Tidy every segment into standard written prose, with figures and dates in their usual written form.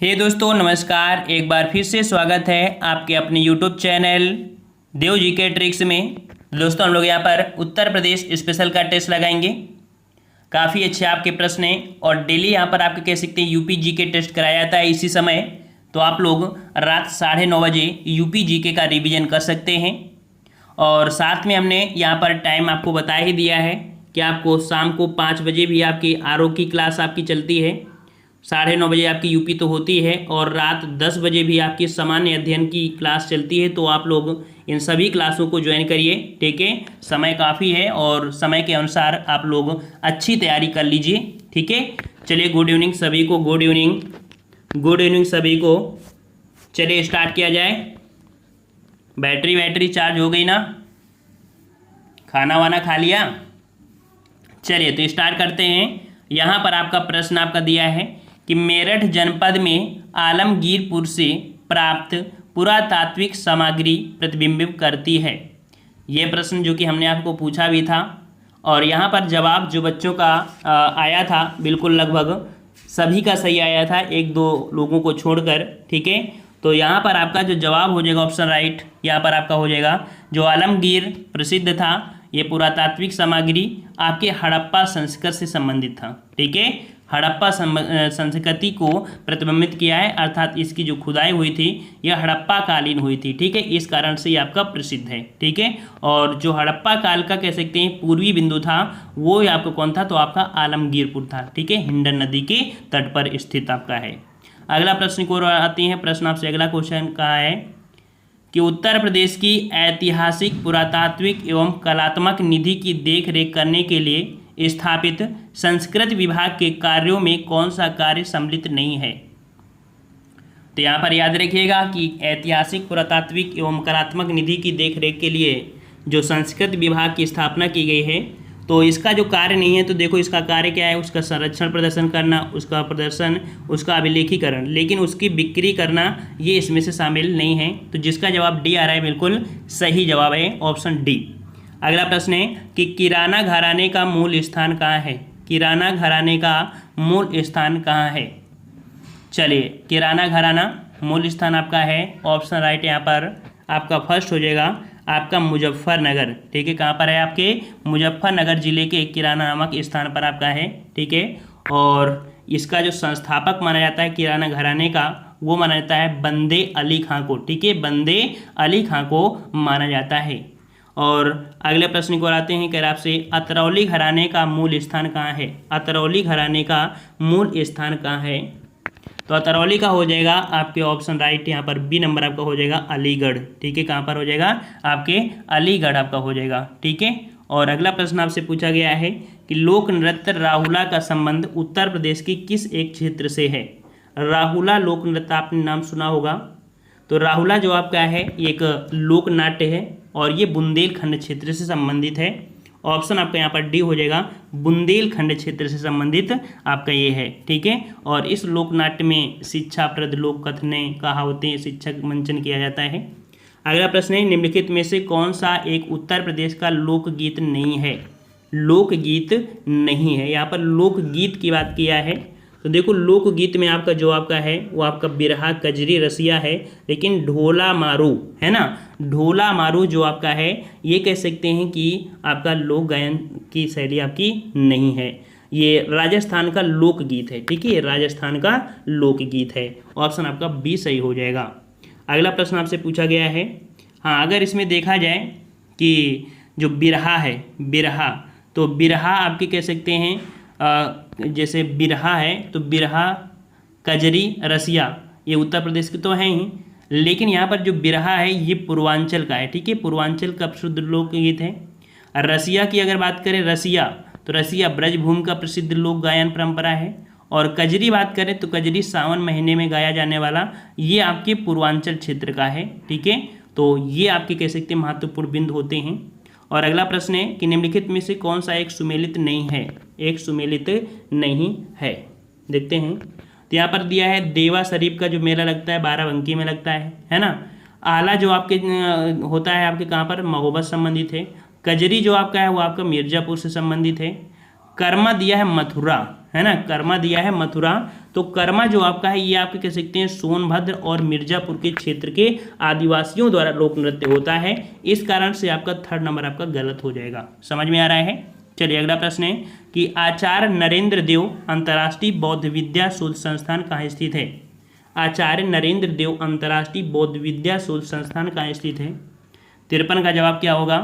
हे दोस्तों नमस्कार। एक बार फिर से स्वागत है आपके अपने यूट्यूब चैनल देव जी के ट्रिक्स में। दोस्तों हम लोग यहाँ पर उत्तर प्रदेश स्पेशल का टेस्ट लगाएंगे। काफ़ी अच्छे आपके प्रश्न हैं और डेली यहाँ पर आपके कह सकते हैं यूपी जी के टेस्ट कराया जाता है इसी समय। तो आप लोग रात 9:30 बजे यूपी जी के का रिविज़न कर सकते हैं। और साथ में हमने यहाँ पर टाइम आपको बता ही दिया है कि आपको शाम को 5 बजे भी आपकी आरओ की क्लास आपकी चलती है, 9:30 बजे आपकी यूपी तो होती है और रात 10 बजे भी आपकी सामान्य अध्ययन की क्लास चलती है। तो आप लोग इन सभी क्लासों को ज्वाइन करिए, ठीक है। समय काफ़ी है और समय के अनुसार आप लोग अच्छी तैयारी कर लीजिए, ठीक है। चलिए गुड इवनिंग सभी को, गुड इवनिंग सभी को। चलिए स्टार्ट किया जाए। बैटरी चार्ज हो गई ना? खाना वाना खा लिया? चलिए तो स्टार्ट करते हैं। यहाँ पर आपका प्रश्न आपका दिया है कि मेरठ जनपद में आलमगीरपुर से प्राप्त पुरातात्विक सामग्री प्रतिबिंबित करती है। ये प्रश्न जो कि हमने आपको पूछा भी था और यहाँ पर जवाब जो बच्चों का आया था बिल्कुल लगभग सभी का सही आया था, एक दो लोगों को छोड़कर, ठीक है। तो यहाँ पर आपका जो जवाब हो जाएगा ऑप्शन राइट, यहाँ पर आपका हो जाएगा जो आलमगीर प्रसिद्ध था, ये पुरातात्विक सामग्री आपके हड़प्पा संस्कृति से संबंधित था, ठीक है। हड़प्पा संस्कृति को प्रतिबिंबित किया है, अर्थात इसकी जो खुदाई हुई थी यह हड़प्पा कालीन हुई थी, ठीक है। इस कारण से ये आपका प्रसिद्ध है, ठीक है। और जो हड़प्पा काल का कह सकते हैं पूर्वी बिंदु था वो आपका कौन था? तो आपका आलमगीरपुर था, ठीक है। हिंडन नदी के तट पर स्थित आपका है। अगला प्रश्न की ओर आती है। प्रश्न आपसे अगला क्वेश्चन कहा है कि उत्तर प्रदेश की ऐतिहासिक पुरातात्विक एवं कलात्मक निधि की देखरेख करने के लिए स्थापित संस्कृत विभाग के कार्यों में कौन सा कार्य सम्मिलित नहीं है? तो यहाँ पर याद रखिएगा कि ऐतिहासिक पुरातात्विक एवं कलात्मक निधि की देखरेख के लिए जो संस्कृत विभाग की स्थापना की गई है, तो इसका जो कार्य नहीं है, तो देखो इसका कार्य क्या है? उसका संरक्षण प्रदर्शन करना, उसका प्रदर्शन, उसका अभिलेखीकरण, लेकिन उसकी बिक्री करना ये इसमें से शामिल नहीं है। तो जिसका जवाब डी आ रहा है बिल्कुल सही जवाब है ऑप्शन डी। अगला प्रश्न है कि किराना घराने का मूल स्थान कहाँ है? किराना घराने का मूल स्थान कहाँ है? चलिए किराना घराना मूल स्थान आपका है ऑप्शन राइट, यहाँ पर आपका फर्स्ट हो जाएगा आपका मुजफ्फरनगर, ठीक है। कहाँ पर है? आपके मुजफ्फरनगर जिले के किराना नामक स्थान पर आपका है, ठीक है। और इसका जो संस्थापक माना जाता है किराना घराने का, वो माना जाता है बंदे अली खां को, ठीक है। बंदे अली खां को माना जाता है। और अगले प्रश्न को आते हैं, कह रहा आपसे अतरौली घराने का मूल स्थान कहाँ है? अतरौली घराने का मूल स्थान कहाँ है? तो अतरौली का हो जाएगा आपके ऑप्शन राइट, यहाँ पर बी नंबर आपका हो जाएगा अलीगढ़, ठीक है। कहाँ पर हो जाएगा? आपके अलीगढ़ आपका हो जाएगा, ठीक है। और अगला प्रश्न आपसे पूछा गया है कि लोक नृत्य राहुला का संबंध उत्तर प्रदेश की किस एक क्षेत्र से है? राहुला लोक नृत्य आपने नाम सुना होगा। तो राहुला जो आपका है एक लोक नाट्य है और ये बुंदेलखंड क्षेत्र से संबंधित है। ऑप्शन आपका यहाँ पर डी हो जाएगा, बुंदेलखंड क्षेत्र से संबंधित आपका ये है, ठीक है। और इस लोकनाट्य में शिक्षाप्रद लोक कथनें, कहावतें, शिक्षक मंचन किया जाता है। अगला प्रश्न है निम्नलिखित में से कौन सा एक उत्तर प्रदेश का लोकगीत नहीं है? लोकगीत नहीं है, यहाँ पर लोकगीत की बात किया है। तो देखो लोकगीत में आपका जो आपका है वो आपका बिरहा, कजरी, रसिया है, लेकिन ढोला मारू है ना, ढोला मारू जो आपका है ये कह सकते हैं कि आपका लोक गायन की शैली आपकी नहीं है, ये राजस्थान का लोकगीत है, ठीक है। राजस्थान का लोकगीत है, ऑप्शन आपका बी सही हो जाएगा। अगला प्रश्न आपसे पूछा गया है, हाँ अगर इसमें देखा जाए कि जो बिरहा है, बिरहा, तो बिरहा आपके कह सकते हैं जैसे बिरहा है तो बिरहा, कजरी, रसिया ये उत्तर प्रदेश के तो हैं ही, लेकिन यहाँ पर जो बिरहा है ये पूर्वांचल का है, ठीक है। पूर्वांचल का प्रसिद्ध लोकगीत है। रसिया की अगर बात करें, रसिया तो रसिया ब्रजभूमि का प्रसिद्ध लोक गायन परंपरा है। और कजरी बात करें तो कजरी सावन महीने में गाया जाने वाला ये आपके पूर्वांचल क्षेत्र का है, ठीक है। तो ये आपके कह सकते हैं महत्वपूर्ण बिंदु होते हैं। और अगला प्रश्न है कि निम्नलिखित में से कौन सा एक सुमेलित नहीं है? एक सुमेलित नहीं है, देखते हैं। तो यहाँ पर दिया है देवा शरीफ का जो मेला लगता है बाराबंकी में लगता है ना। आला जो आपके होता है आपके कहाँ पर? महोबा संबंधित है। कजरी जो आपका है वो आपका मिर्जापुर से संबंधित है। कर्मा दिया है मथुरा, है ना, कर्मा दिया है मथुरा, तो कर्मा जो आपका है ये आपके कह सकते हैं सोनभद्र और मिर्जापुर के क्षेत्र के आदिवासियों द्वारा लोक नृत्य होता है। इस कारण से आपका थर्ड नंबर आपका गलत हो जाएगा। समझ में आ रहा है। चलिए अगला प्रश्न है कि आचार्य नरेंद्र देव अंतर्राष्ट्रीय बौद्ध विद्या शोध संस्थान कहाँ स्थित है। आचार्य नरेंद्र देव अंतर्राष्ट्रीय बौद्ध विद्या शोध संस्थान कहाँ स्थित है। 53 का जवाब क्या होगा।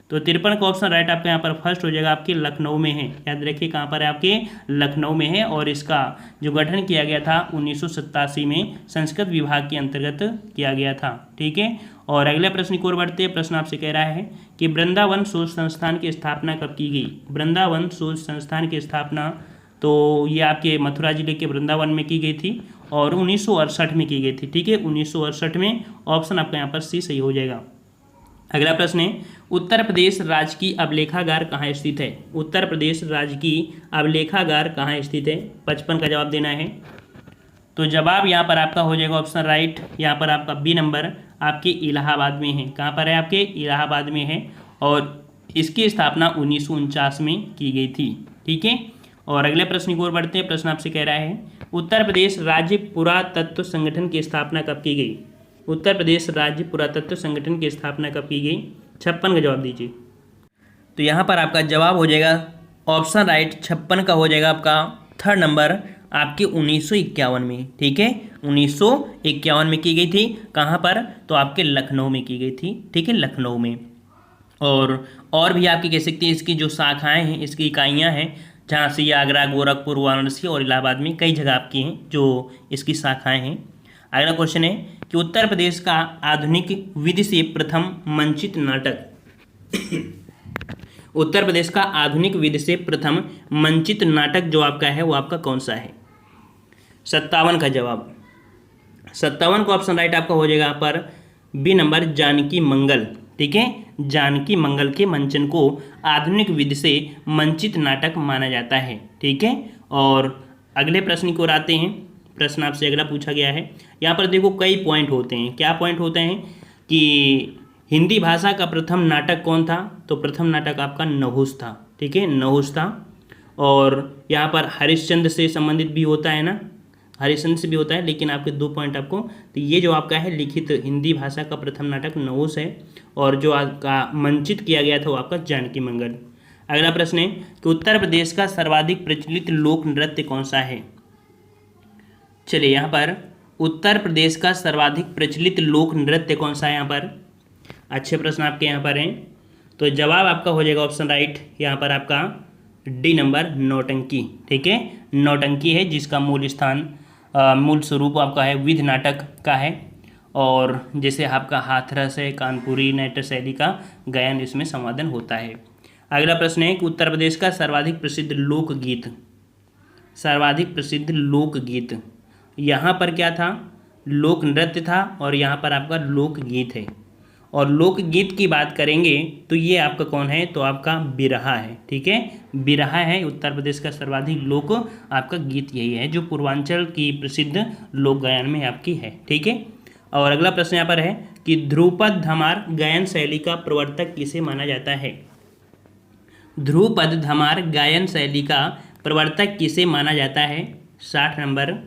तो 53 का ऑप्शन राइट आपका यहाँ पर फर्स्ट हो जाएगा, आपके लखनऊ में है। याद रखिए कहाँ पर है, आपके लखनऊ में है। और इसका जो गठन किया गया था 1987 में संस्कृत विभाग के अंतर्गत किया गया था। ठीक है। और अगले प्रश्न की ओर बढ़ते हैं। प्रश्न आपसे कह रहा है कि वृंदावन शोध संस्थान की स्थापना कब की गई। वृंदावन शोध संस्थान की स्थापना तो ये आपके मथुरा जिले के वृंदावन में की गई थी और 1968 में की गई थी। ठीक है, 1968 में। ऑप्शन आपका यहाँ पर सी सही हो जाएगा। अगला प्रश्न है उत्तर प्रदेश राज्य की अभिलेखागार कहाँ स्थित है। उत्तर प्रदेश राज्य की अभिलेखागार कहाँ स्थित है। 55 का जवाब देना है। तो जवाब यहाँ पर आपका हो जाएगा ऑप्शन राइट, यहाँ पर आपका बी नंबर आपके इलाहाबाद में है। कहाँ पर है, आपके इलाहाबाद में है। और इसकी स्थापना 1949 में की गई थी। ठीक है। और अगले प्रश्न की ओर बढ़ते हैं। प्रश्न आपसे कह रहा है उत्तर प्रदेश राज्य पुरातत्व संगठन की स्थापना कब की गई। उत्तर प्रदेश राज्य पुरातत्व संगठन की स्थापना कब की गई। 56 का जवाब दीजिए। तो यहाँ पर आपका जवाब हो जाएगा ऑप्शन राइट 56 का हो जाएगा आपका थर्ड नंबर आपके 1951 में। ठीक है, 1951 में की गई थी। कहाँ पर, तो आपके लखनऊ में की गई थी। ठीक है, लखनऊ में। और भी आपकी कह सकते हैं इसकी जो शाखाएं हैं, इसकी इकाइयाँ हैं, झांसी, आगरा, गोरखपुर, वाराणसी और इलाहाबाद में कई जगह आपकी हैं जो इसकी शाखाएं हैं। अगला क्वेश्चन है कि उत्तर प्रदेश का आधुनिक विधि से प्रथम मंचित नाटक उत्तर प्रदेश का आधुनिक विधि से प्रथम मंचित नाटक जो आपका है वो आपका कौन सा है। 57 का जवाब। 57 का ऑप्शन राइट आपका हो जाएगा यहाँ पर बी नंबर जानकी मंगल। ठीक है, जानकी मंगल के मंचन को आधुनिक विधि से मंचित नाटक माना जाता है। ठीक है। और अगले प्रश्न की ओर आते हैं। प्रश्न आपसे अगला पूछा गया है। यहाँ पर देखो कई पॉइंट होते हैं। क्या पॉइंट होते हैं कि हिंदी भाषा का प्रथम नाटक कौन था। तो प्रथम नाटक आपका नहुस था। ठीक है, नहुस था। और यहाँ पर हरिश्चंद्र से संबंधित भी होता है ना, हरिश्चंद्र से भी होता है, लेकिन आपके 2 पॉइंट आपको। तो ये जो आपका है लिखित हिंदी भाषा का प्रथम नाटक नहुस है और जो आपका मंचित किया गया था वो आपका जानकी मंगल। अगला प्रश्न है कि उत्तर प्रदेश का सर्वाधिक प्रचलित लोक नृत्य कौन सा है। चलिए यहाँ पर उत्तर प्रदेश का सर्वाधिक प्रचलित लोक नृत्य कौन सा है। यहाँ पर अच्छे प्रश्न आपके यहाँ पर हैं। तो जवाब आपका हो जाएगा ऑप्शन राइट, यहाँ पर आपका डी नंबर नौटंकी। ठीक है, नौटंकी है जिसका मूल स्थान मूल स्वरूप आपका है विध नाटक का है। और जैसे आपका हाथरस है, कानपुरी नाट्य शैली का गायन इसमें संवादन होता है। अगला प्रश्न है कि उत्तर प्रदेश का सर्वाधिक प्रसिद्ध लोकगीत, सर्वाधिक प्रसिद्ध लोकगीत यहाँ पर क्या था, लोक नृत्य था और यहाँ पर आपका लोकगीत है। और लोकगीत की बात करेंगे तो ये आपका कौन है, तो आपका बिरहा है। ठीक है, बिरहा है उत्तर प्रदेश का सर्वाधिक लोक आपका गीत यही है जो पूर्वांचल की प्रसिद्ध लोक गायन में आपकी है। ठीक है। और अगला प्रश्न यहाँ पर है कि ध्रुपद धमार गायन शैली का प्रवर्तक किसे माना जाता है। ध्रुपद धमार गायन शैली का प्रवर्तक किसे माना जाता है। 60 नंबर।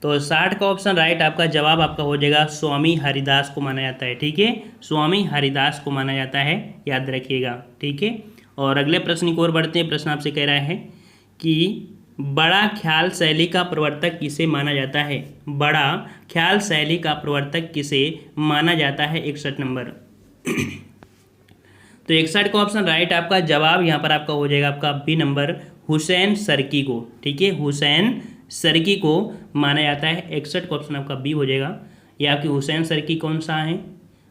तो 60 का ऑप्शन राइट आपका जवाब आपका हो जाएगा स्वामी हरिदास को माना जाता है। ठीक है, स्वामी हरिदास को माना जाता है, याद रखिएगा। ठीक है। और अगले प्रश्न की ओर बढ़ते हैं। प्रश्न आपसे कह रहा है कि बड़ा ख्याल शैली का प्रवर्तक किसे माना जाता है। बड़ा ख्याल शैली का प्रवर्तक किसे माना जाता है। 61 नंबर। तो 61 का ऑप्शन राइट आपका जवाब यहाँ पर आपका हो जाएगा आपका बी नंबर हुसैन सरकी को। ठीक है, हुसैन सरकी को माना जाता है। 61 का ऑप्शन आपका बी हो जाएगा। ये आपके हुसैन सरकी कौन सा है,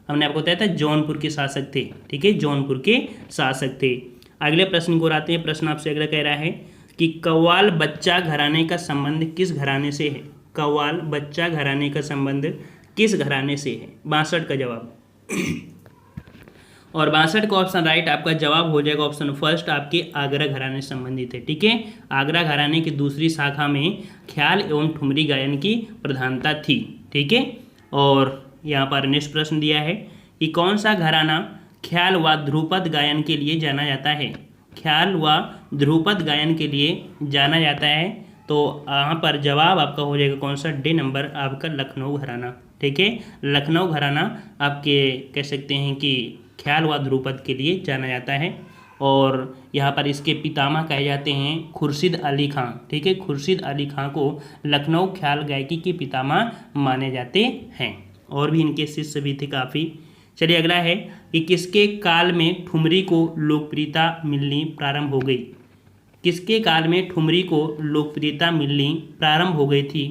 हमने आपको बताया था जौनपुर के शासक थे। ठीक है, जौनपुर के शासक थे। अगले प्रश्न को आते हैं। प्रश्न आपसे अगला कह रहा है कि कव्वाल बच्चा घराने का संबंध किस घराने से है। कव्वाल बच्चा घराने का संबंध किस घराने से है। 62 का जवाब। और 62 का ऑप्शन राइट आपका जवाब हो जाएगा ऑप्शन फर्स्ट आपके आगरा घराने से संबंधित है। ठीक है, आगरा घराने की दूसरी शाखा में ख्याल एवं ठुमरी गायन की प्रधानता थी। ठीक है। और यहाँ पर नेक्स्ट प्रश्न दिया है कि कौन सा घराना ख्याल व ध्रुपद गायन के लिए जाना जाता है। ख्याल व ध्रुपद गायन के लिए जाना जाता है। तो यहाँ पर जवाब आपका हो जाएगा कौन सा, डी नंबर आपका लखनऊ घराना। ठीक है, लखनऊ घराना आपके कह सकते हैं कि ख्याल व ध्रुपद के लिए जाना जाता है, और यहाँ पर इसके पितामह कहे जाते हैं खुर्शीद अली खां। ठीक है, खुर्शीद अली खां को लखनऊ ख्याल गायकी के पितामह माने जाते हैं, और भी इनके शिष्य भी थे काफ़ी। चलिए अगला है कि किसके काल में ठुमरी को लोकप्रियता मिलनी प्रारंभ हो गई। किसके काल में ठुमरी को लोकप्रियता मिलनी प्रारंभ हो गई थी।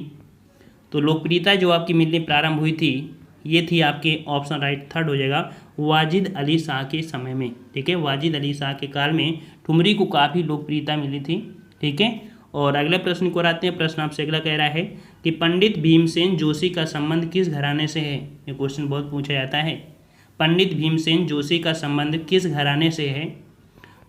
तो लोकप्रियता जो आपकी मिलनी प्रारंभ हुई थी ये थी आपके ऑप्शन राइट थर्ड हो जाएगा, वाजिद अली शाह के समय में। ठीक है, वाजिद अली शाह के काल में ठुमरी को काफ़ी लोकप्रियता मिली थी। ठीक है, और अगले प्रश्न को आते हैं। प्रश्न आपसे अगला कह रहा है कि पंडित भीमसेन जोशी का संबंध किस घराने से है। ये क्वेश्चन बहुत पूछा जाता है, पंडित भीमसेन जोशी का संबंध किस घराने से है।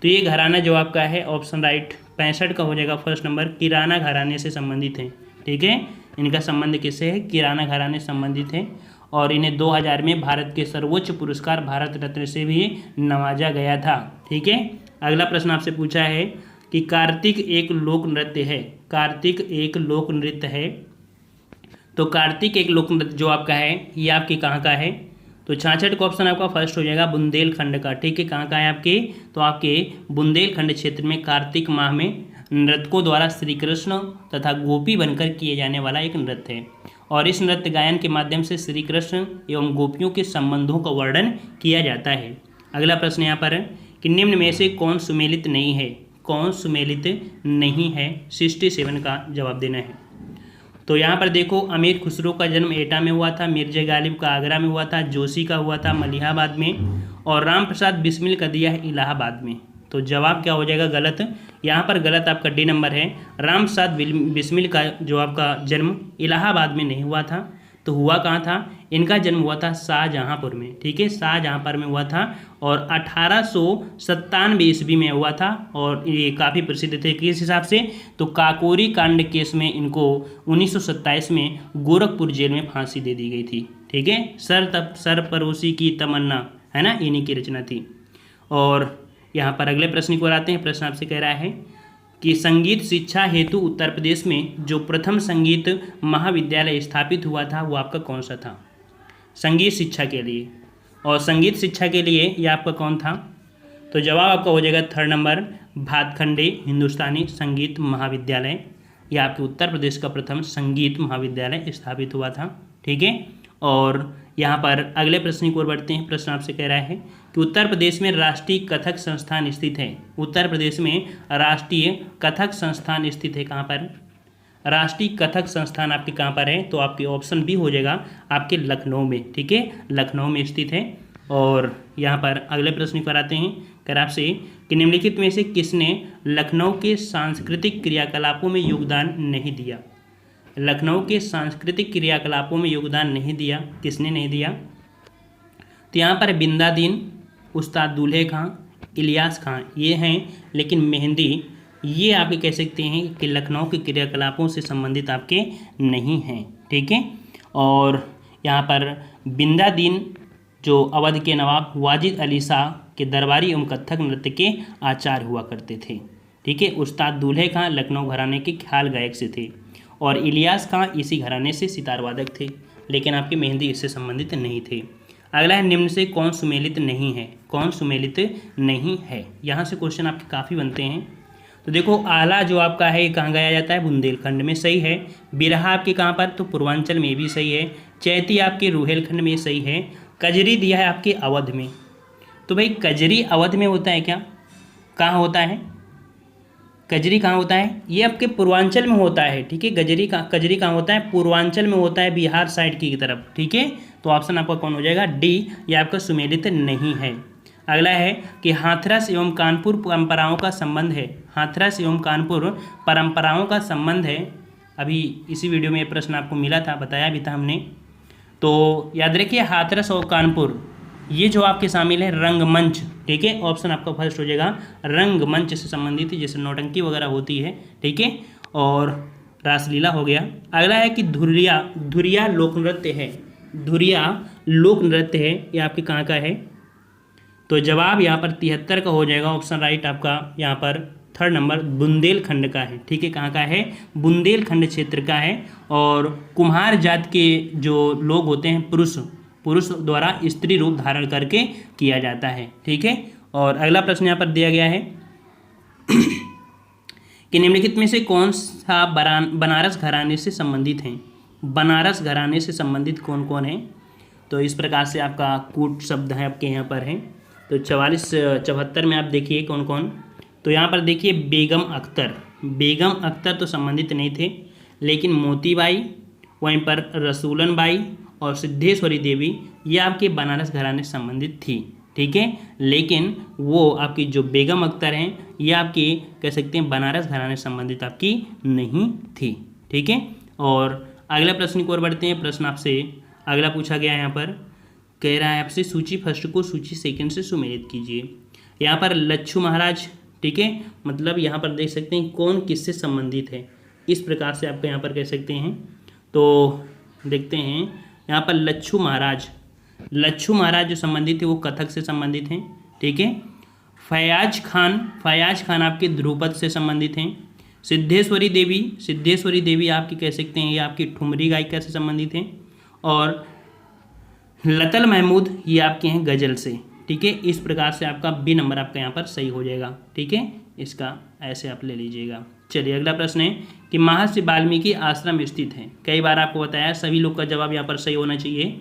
तो ये घराना जो आपका है ऑप्शन राइट 65 का हो जाएगा फर्स्ट नंबर, किराना घराने से संबंधित है। ठीक है, इनका संबंध किससे है, किराना घराने से संबंधित है, और इन्हें 2000 में भारत के सर्वोच्च पुरस्कार भारत रत्न से भी नवाजा गया था। ठीक है, अगला प्रश्न आपसे पूछा है कि कार्तिक एक लोक नृत्य है। कार्तिक एक लोक नृत्य है, तो कार्तिक एक लोक नृत्य जो आपका है ये आपके कहाँ का है। तो 66 का ऑप्शन आपका फर्स्ट हो जाएगा बुंदेलखंड का। ठीक है, कहाँ का है आपके, तो आपके बुंदेलखंड क्षेत्र में कार्तिक माह में नर्तकों द्वारा श्री कृष्ण तथा गोपी बनकर किए जाने वाला एक नृत्य है, और इस नृत्य गायन के माध्यम से श्री कृष्ण एवं गोपियों के संबंधों का वर्णन किया जाता है। अगला प्रश्न यहाँ पर है कि निम्न में से कौन सुमेलित नहीं है। कौन सुमेलित नहीं है, 67 का जवाब देना है। तो यहाँ पर देखो, अमीर खुसरो का जन्म एटा में हुआ था, मिर्जा गालिब का आगरा में हुआ था, जोशी का हुआ था मलिहाबाद में, और राम प्रसाद बिस्मिल का दिया है इलाहाबाद में। तो जवाब क्या हो जाएगा, गलत। यहाँ पर गलत आपका डी नंबर है। राम प्रसाद बिस्मिल का जो आपका जन्म इलाहाबाद में नहीं हुआ था, तो हुआ कहाँ था, इनका जन्म हुआ था शाहजहाँपुर में। ठीक है, शाहजहाँपुर में हुआ था, और 1897 ईस्वी में हुआ था, और ये काफ़ी प्रसिद्ध थे किस हिसाब से, तो काकोरी कांड केस में इनको 1927 में गोरखपुर जेल में फांसी दे दी गई थी। ठीक है, सरपरोशी की तमन्ना है ना, इन्हीं की रचना थी। और यहाँ पर अगले प्रश्न को आते हैं। प्रश्न आपसे कह रहा है कि संगीत शिक्षा हेतु उत्तर प्रदेश में जो प्रथम संगीत महाविद्यालय स्थापित हुआ था वो आपका कौन सा था, संगीत शिक्षा के लिए। और संगीत शिक्षा के लिए ये आपका कौन था, तो जवाब आपका हो जाएगा थर्ड नंबर, भातखंडे हिंदुस्तानी संगीत महाविद्यालय। ये आपके उत्तर प्रदेश का प्रथम संगीत महाविद्यालय स्थापित हुआ था। ठीक है, और यहाँ पर अगले प्रश्न की ओर बढ़ते हैं। प्रश्न आपसे कह रहा है कि उत्तर प्रदेश में राष्ट्रीय कथक संस्थान स्थित है। उत्तर प्रदेश में राष्ट्रीय कथक संस्थान स्थित है, कहाँ पर, राष्ट्रीय कथक संस्थान आपके कहाँ पर है, तो आपके ऑप्शन बी हो जाएगा आपके लखनऊ में। ठीक है, लखनऊ में स्थित है। और यहाँ पर अगले प्रश्न पर आते हैं, कर आपसे कि निम्नलिखित में से किसने लखनऊ के सांस्कृतिक क्रियाकलापों में योगदान नहीं दिया। लखनऊ के सांस्कृतिक क्रियाकलापों में योगदान नहीं दिया, किसने नहीं दिया, तो यहाँ पर बिंदादीन, उस्ताद दूल्हे खां, इलियास खां ये हैं, लेकिन मेहंदी ये आपके कह सकते हैं कि लखनऊ के क्रियाकलापों से संबंधित आपके नहीं हैं। ठीक है, और यहाँ पर बिंदादीन जो अवध के नवाब वाजिद अली शाह के दरबारी एवं कथक नृत्य के आचार्य हुआ करते थे। ठीक है, उस्ताद दूल्हे खां लखनऊ घराने के ख्याल गायक से थे, और इलियास खां इसी घराने से सितार वादक थे, लेकिन आपकी मेहंदी इससे संबंधित नहीं थे। अगला है निम्न से कौन सुमेलित नहीं है। कौन सुमेलित नहीं है, यहाँ से क्वेश्चन आपके काफ़ी बनते हैं। तो देखो, आला जो आपका है कहाँ गाया जाता है, बुंदेलखंड में, सही है। बिरहा आपके कहाँ पर, तो पूर्वांचल में भी सही है। चैती आपके रुहेलखंड में सही है। कजरी दिया है आपके अवध में। तो भाई कजरी अवध में होता है क्या, कहाँ होता है, कजरी कहाँ होता है, ये आपके पूर्वांचल में होता है। ठीक है, कजरी कहाँ होता है, पूर्वांचल में होता है, बिहार साइड की तरफ। ठीक है, तो ऑप्शन आपका कौन हो जाएगा, डी, ये आपका सुमेलित नहीं है। अगला है कि हाथरस एवं कानपुर परंपराओं का संबंध है। हाथरस एवं कानपुर परंपराओं का संबंध है, अभी इसी वीडियो में ये प्रश्न आपको मिला था, बताया भी था हमने। तो याद रखिए, हाथरस और कानपुर ये जो आपके शामिल है रंगमंच। ठीक है, ऑप्शन आपका फर्स्ट हो जाएगा, रंगमंच से संबंधित है, जैसे नौटंकी वगैरह होती है। ठीक है, और रासलीला हो गया। अगला है कि धुरिया लोक नृत्य है। धुरिया लोक नृत्य है, ये आपके कहाँ का है, तो जवाब यहाँ पर 73 का हो जाएगा ऑप्शन राइट आपका यहाँ पर थर्ड नंबर बुंदेलखंड का है। ठीक है, कहाँ का है? बुंदेलखंड क्षेत्र का है। और कुम्हार जात के जो लोग होते हैं, पुरुष द्वारा स्त्री रूप धारण करके किया जाता है। ठीक है, और अगला प्रश्न यहाँ पर दिया गया है कि निम्नलिखित में से कौन सा बनारस घराने से संबंधित हैं? बनारस घराने से संबंधित कौन कौन है? तो इस प्रकार से आपका कूट शब्द है आपके यहाँ पर है। तो 44-74 में आप देखिए कौन कौन। तो यहाँ पर देखिए बेगम अख्तर तो संबंधित नहीं थे, लेकिन मोतीबाई, वहीं पर रसूलन बाई और सिद्धेश्वरी देवी ये आपके बनारस घराने से संबंधित थी। ठीक है, लेकिन वो आपकी जो बेगम अख्तर हैं ये आपकी कह सकते हैं बनारस घराने से संबंधित आपकी नहीं थी। ठीक है, और अगला प्रश्न की ओर बढ़ते हैं। प्रश्न आपसे अगला पूछा गया है, यहाँ पर कह रहा है आपसे सूची फर्स्ट को सूची सेकंड से सुमेलित कीजिए। यहाँ पर लच्छू महाराज, ठीक है, मतलब यहाँ पर देख सकते हैं कौन किससे संबंधित है, इस प्रकार से आपको यहाँ पर कह सकते हैं। तो देखते हैं यहाँ पर लच्छू महाराज जो संबंधित है वो कथक से संबंधित हैं। ठीक है, फयाज खान आपके ध्रुपद से संबंधित हैं। सिद्धेश्वरी देवी आपकी कह सकते हैं ये आपकी ठुमरी गायिका से संबंधित हैं। और लतल महमूद ये आपके हैं गज़ल से। ठीक है, इस प्रकार से आपका बी नंबर आपका यहाँ पर सही हो जाएगा। ठीक है, इसका ऐसे आप ले लीजिएगा। चलिए अगला प्रश्न है कि महर्षि वाल्मीकि आश्रम स्थित है। कई बार आपको बताया सभी लोग का जवाब यहाँ पर सही होना चाहिए।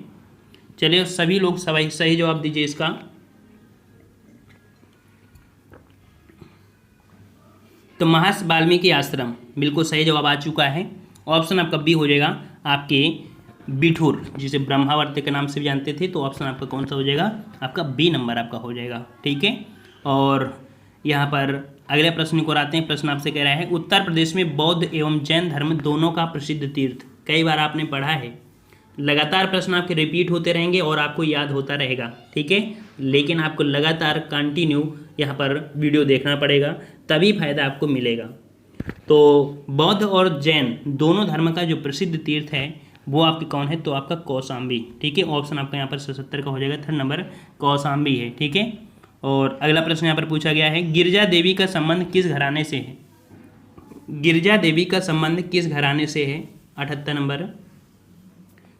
चलिए सभी लोग सही जवाब दीजिए इसका। तो महर्षि वाल्मीकि आश्रम बिल्कुल सही जवाब आ चुका है। ऑप्शन आपका बी हो जाएगा आपके बिठूर, जिसे ब्रह्मावर्त के नाम से भी जानते थे। तो ऑप्शन आपका कौन सा हो जाएगा? आपका बी नंबर आपका हो जाएगा। ठीक है, और यहाँ पर अगले प्रश्न को आते हैं। प्रश्न आपसे कह रहा है उत्तर प्रदेश में बौद्ध एवं जैन धर्म दोनों का प्रसिद्ध तीर्थ। कई बार आपने पढ़ा है, लगातार प्रश्न आपके रिपीट होते रहेंगे और आपको याद होता रहेगा। ठीक है, लेकिन आपको लगातार कंटिन्यू यहाँ पर वीडियो देखना पड़ेगा, तभी फायदा आपको मिलेगा। तो बौद्ध और जैन दोनों धर्म का जो प्रसिद्ध तीर्थ है वो आपकी कौन है? तो आपका कौशाम्बी। ठीक है, ऑप्शन आपका यहाँ पर 77 का हो जाएगा। थर्ड नंबर कौशाम्बी है। ठीक है, और अगला प्रश्न यहाँ पर पूछा गया है गिरजा देवी का संबंध किस घराने से है? गिरजा देवी का संबंध किस घराने से है? 78 नंबर।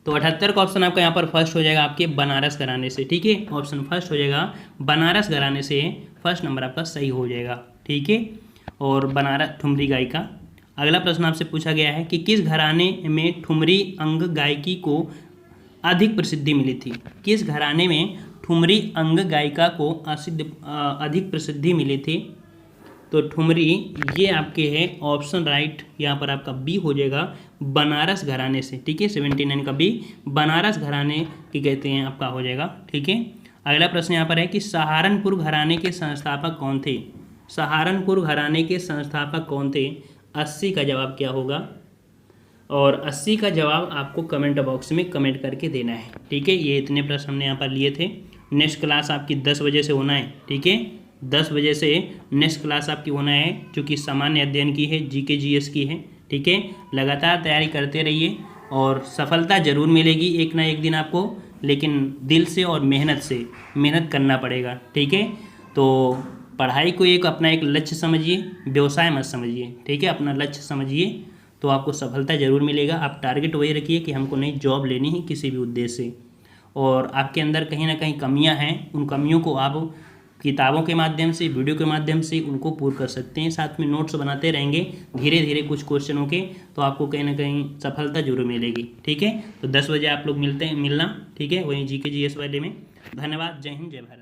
तो 78 का ऑप्शन आपका यहाँ पर फर्स्ट हो जाएगा आपके बनारस घराने से। ठीक है, ऑप्शन फर्स्ट हो जाएगा बनारस घराने से, फर्स्ट नंबर आपका सही हो जाएगा। ठीक है, और बनारस ठुमरी गायिका। अगला प्रश्न आपसे पूछा गया है कि किस घराने में ठुमरी अंग गायकी को अधिक प्रसिद्धि मिली थी? किस घराने में ठुमरी अंग गायिका को अधिक प्रसिद्धि मिली थी? तो ठुमरी ये आपके है ऑप्शन राइट यहाँ पर आपका बी हो जाएगा बनारस घराने से। ठीक है, 79 का बी बनारस घराने की कहते हैं आपका हो जाएगा। ठीक है, अगला प्रश्न यहाँ पर है कि सहारनपुर घराने के संस्थापक कौन थे? सहारनपुर घराने के संस्थापक कौन थे? 80 का जवाब क्या होगा? और 80 का जवाब आपको कमेंट बॉक्स में कमेंट करके देना है। ठीक है, ये इतने प्रश्न हमने यहाँ पर लिए थे। नेक्स्ट क्लास आपकी 10 बजे से होना है। ठीक है, 10 बजे से नेक्स्ट क्लास आपकी होना है, जो कि सामान्य अध्ययन की है, जीके जीएस की है। ठीक है, लगातार तैयारी करते रहिए और सफलता ज़रूर मिलेगी एक ना एक दिन आपको, लेकिन दिल से और मेहनत करना पड़ेगा। ठीक है, तो पढ़ाई को अपना एक लक्ष्य समझिए, व्यवसाय मत समझिए। ठीक है, अपना लक्ष्य समझिए तो आपको सफलता ज़रूर मिलेगा। आप टारगेट वही रखिए कि हमको नई जॉब लेनी है किसी भी उद्देश्य से, और आपके अंदर कहीं ना कहीं कमियां हैं, उन कमियों को आप किताबों के माध्यम से, वीडियो के माध्यम से उनको पूर्ण कर सकते हैं। साथ में नोट्स बनाते रहेंगे धीरे धीरे कुछ क्वेश्चनों के, तो आपको कहीं ना कहीं सफलता जरूर मिलेगी। ठीक है, तो 10 बजे आप लोग मिलना। ठीक है, वहीं जीके जीएस वाले में। धन्यवाद। जय हिंद, जय भारत।